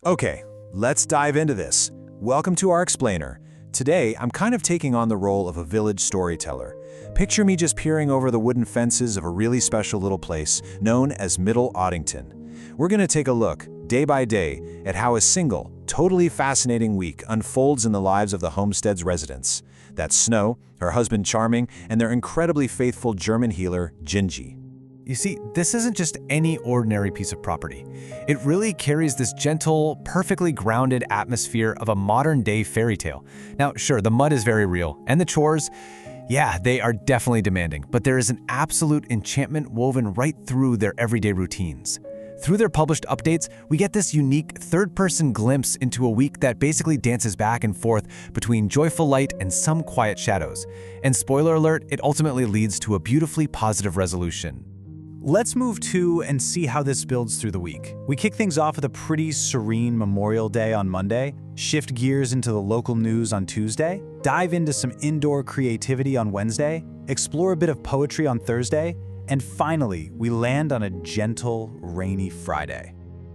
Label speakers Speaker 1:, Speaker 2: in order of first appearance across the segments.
Speaker 1: Okay, let's dive into this. Welcome to our explainer. Today, I'm kind of taking on the role of a village storyteller. Picture me just peering over the wooden fences of a really special little place known as Middle Ottington. We're going to take a look, day by day, at how a single, totally fascinating week unfolds in the lives of the homestead's residents. That's Snow, her husband Charming, and their incredibly faithful German healer, Gingy.
Speaker 2: You see, this isn't just any ordinary piece of property. It really carries this gentle, perfectly grounded atmosphere of a modern-day fairy tale. Now, sure, the mud is very real, and the chores, yeah, they are definitely demanding, but there is an absolute enchantment woven right through their everyday routines. Through their published updates, we get this unique third-person glimpse into a week that basically dances back and forth between joyful light and some quiet shadows. And spoiler alert, it ultimately leads to a beautifully positive resolution.
Speaker 3: Let's move to and see how this builds through the week. We kick things off with a pretty serene Memorial Day on Monday, shift gears into the local news on Tuesday, dive into some indoor creativity on Wednesday, explore a bit of poetry on Thursday, and finally, we land on a gentle, rainy Friday.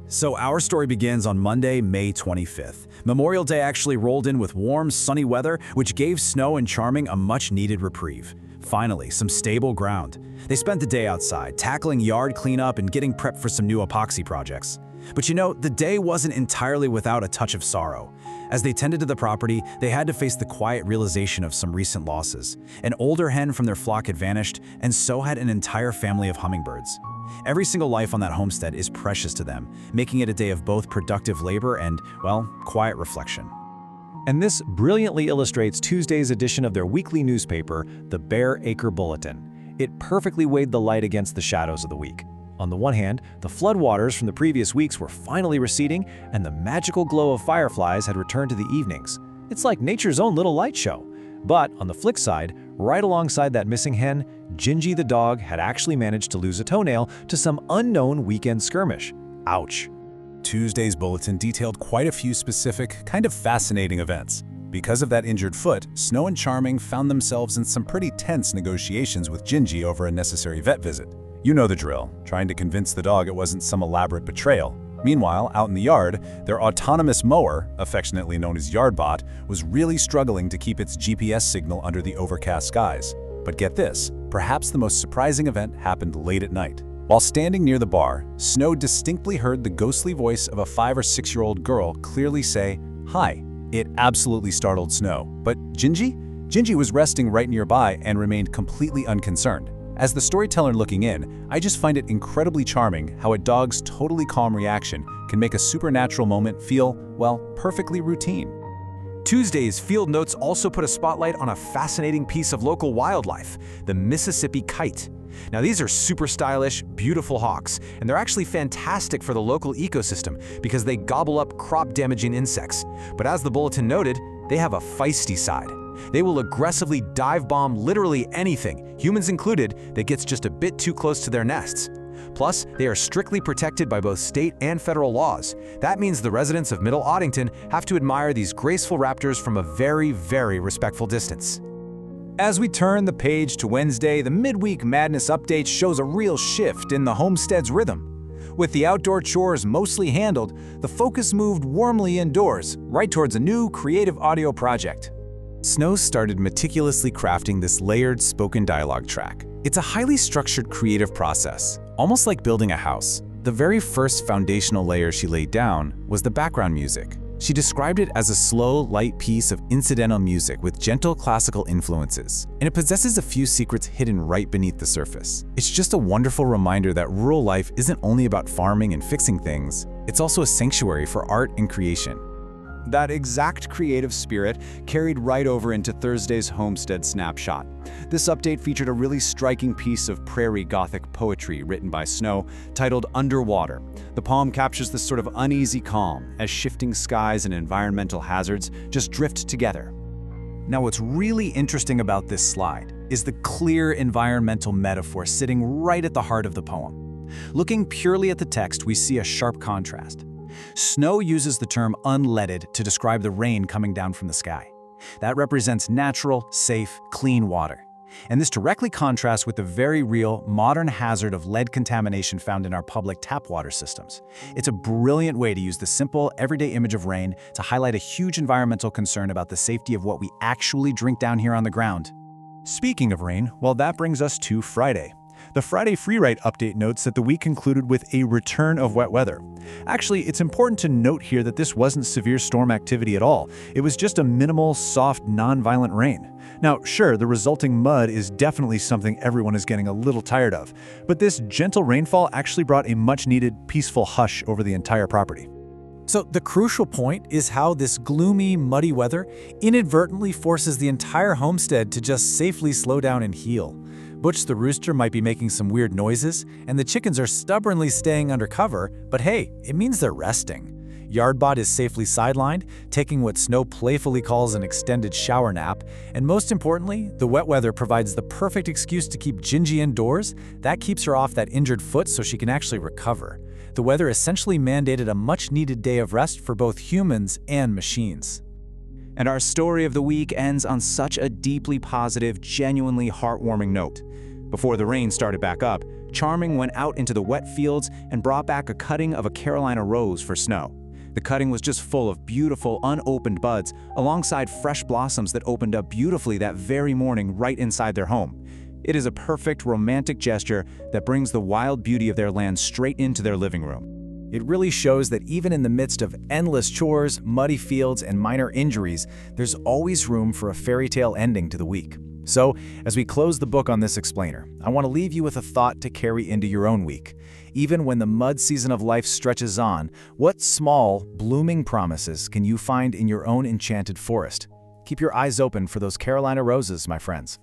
Speaker 4: So our story begins on Monday, May 25th. Memorial Day actually rolled in with warm, sunny weather, which gave Snow and Charming a much-needed reprieve. Finally, some stable ground. They spent the day outside, tackling yard cleanup and getting prepped for some new epoxy projects. But you know, the day wasn't entirely without a touch of sorrow. As they tended to the property, they had to face the quiet realization of some recent losses. An older hen from their flock had vanished, and so had an entire family of hummingbirds. Every single life on that homestead is precious to them, making it a day of both productive labor and, well, quiet reflection.
Speaker 1: And this brilliantly illustrates Tuesday's edition of their weekly newspaper, the Bear Acre Bulletin. It perfectly weighed the light against the shadows of the week. On the one hand, the floodwaters from the previous weeks were finally receding, and the magical glow of fireflies had returned to the evenings. It's like nature's own little light show. But on the flick side, right alongside that missing hen, Gingy the dog had actually managed to lose a toenail to some unknown weekend skirmish. Ouch.
Speaker 5: Tuesday's bulletin detailed quite a few specific, kind of fascinating events. Because of that injured foot, Snow and Charming found themselves in some pretty tense negotiations with Gingy over a necessary vet visit. You know the drill, trying to convince the dog it wasn't some elaborate betrayal. Meanwhile, out in the yard, their autonomous mower, affectionately known as Yardbot, was really struggling to keep its GPS signal under the overcast skies. But get this, perhaps the most surprising event happened late at night. While standing near the bar, Snow distinctly heard the ghostly voice of a 5- or 6-year-old girl clearly say, "Hi." It absolutely startled Snow. But Gingy? Gingy was resting right nearby and remained completely unconcerned. As the storyteller looking in, I just find it incredibly charming how a dog's totally calm reaction can make a supernatural moment feel, well, perfectly routine.
Speaker 1: Tuesday's Field Notes also put a spotlight on a fascinating piece of local wildlife, the Mississippi kite. Now these are super stylish, beautiful hawks, and they're actually fantastic for the local ecosystem because they gobble up crop-damaging insects. But as the bulletin noted, they have a feisty side. They will aggressively dive bomb literally anything, humans included, that gets just a bit too close to their nests. Plus, they are strictly protected by both state and federal laws. That means the residents of Middle Ottington have to admire these graceful raptors from a very, very respectful distance. As we turn the page to Wednesday, the Midweek Madness update shows a real shift in the homestead's rhythm. With the outdoor chores mostly handled, the focus moved warmly indoors, right towards a new creative audio project.
Speaker 5: Snow started meticulously crafting this layered spoken dialogue track. It's a highly structured creative process, almost like building a house. The very first foundational layer she laid down was the background music. She described it as a slow, light piece of incidental music with gentle classical influences, and it possesses a few secrets hidden right beneath the surface. It's just a wonderful reminder that rural life isn't only about farming and fixing things, it's also a sanctuary for art and creation.
Speaker 6: That exact creative spirit carried right over into Thursday's Homestead Snapshot. This update featured a really striking piece of prairie Gothic poetry written by Snow, titled Underwater. The poem captures this sort of uneasy calm as shifting skies and environmental hazards just drift together.
Speaker 3: Now, what's really interesting about this slide is the clear environmental metaphor sitting right at the heart of the poem. Looking purely at the text, we see a sharp contrast. Snow uses the term unleaded to describe the rain coming down from the sky. That represents natural, safe, clean water. And this directly contrasts with the very real, modern hazard of lead contamination found in our public tap water systems. It's a brilliant way to use the simple, everyday image of rain to highlight a huge environmental concern about the safety of what we actually drink down here on the ground.
Speaker 5: Speaking of rain, well, that brings us to Friday. The Friday Free Write update notes that the week concluded with a return of wet weather. Actually, it's important to note here that this wasn't severe storm activity at all. It was just a minimal, soft, non-violent rain. Now, sure, the resulting mud is definitely something everyone is getting a little tired of, but this gentle rainfall actually brought a much-needed, peaceful hush over the entire property.
Speaker 2: So the crucial point is how this gloomy, muddy weather inadvertently forces the entire homestead to just safely slow down and heal. Butch the rooster might be making some weird noises, and the chickens are stubbornly staying under cover, but hey, it means they're resting. Yardbot is safely sidelined, taking what Snow playfully calls an extended shower nap, and most importantly, the wet weather provides the perfect excuse to keep Gingy indoors. That keeps her off that injured foot so she can actually recover. The weather essentially mandated a much-needed day of rest for both humans and machines.
Speaker 1: And our story of the week ends on such a deeply positive, genuinely heartwarming note. Before the rain started back up, Charming went out into the wet fields and brought back a cutting of a Carolina rose for Snow. The cutting was just full of beautiful, unopened buds, alongside fresh blossoms that opened up beautifully that very morning right inside their home. It is a perfect, romantic gesture that brings the wild beauty of their land straight into their living room.
Speaker 2: It really shows that even in the midst of endless chores, muddy fields, and minor injuries, there's always room for a fairy tale ending to the week. So, as we close the book on this explainer, I want to leave you with a thought to carry into your own week. Even when the mud season of life stretches on, what small, blooming promises can you find in your own enchanted forest? Keep your eyes open for those Carolina roses, my friends.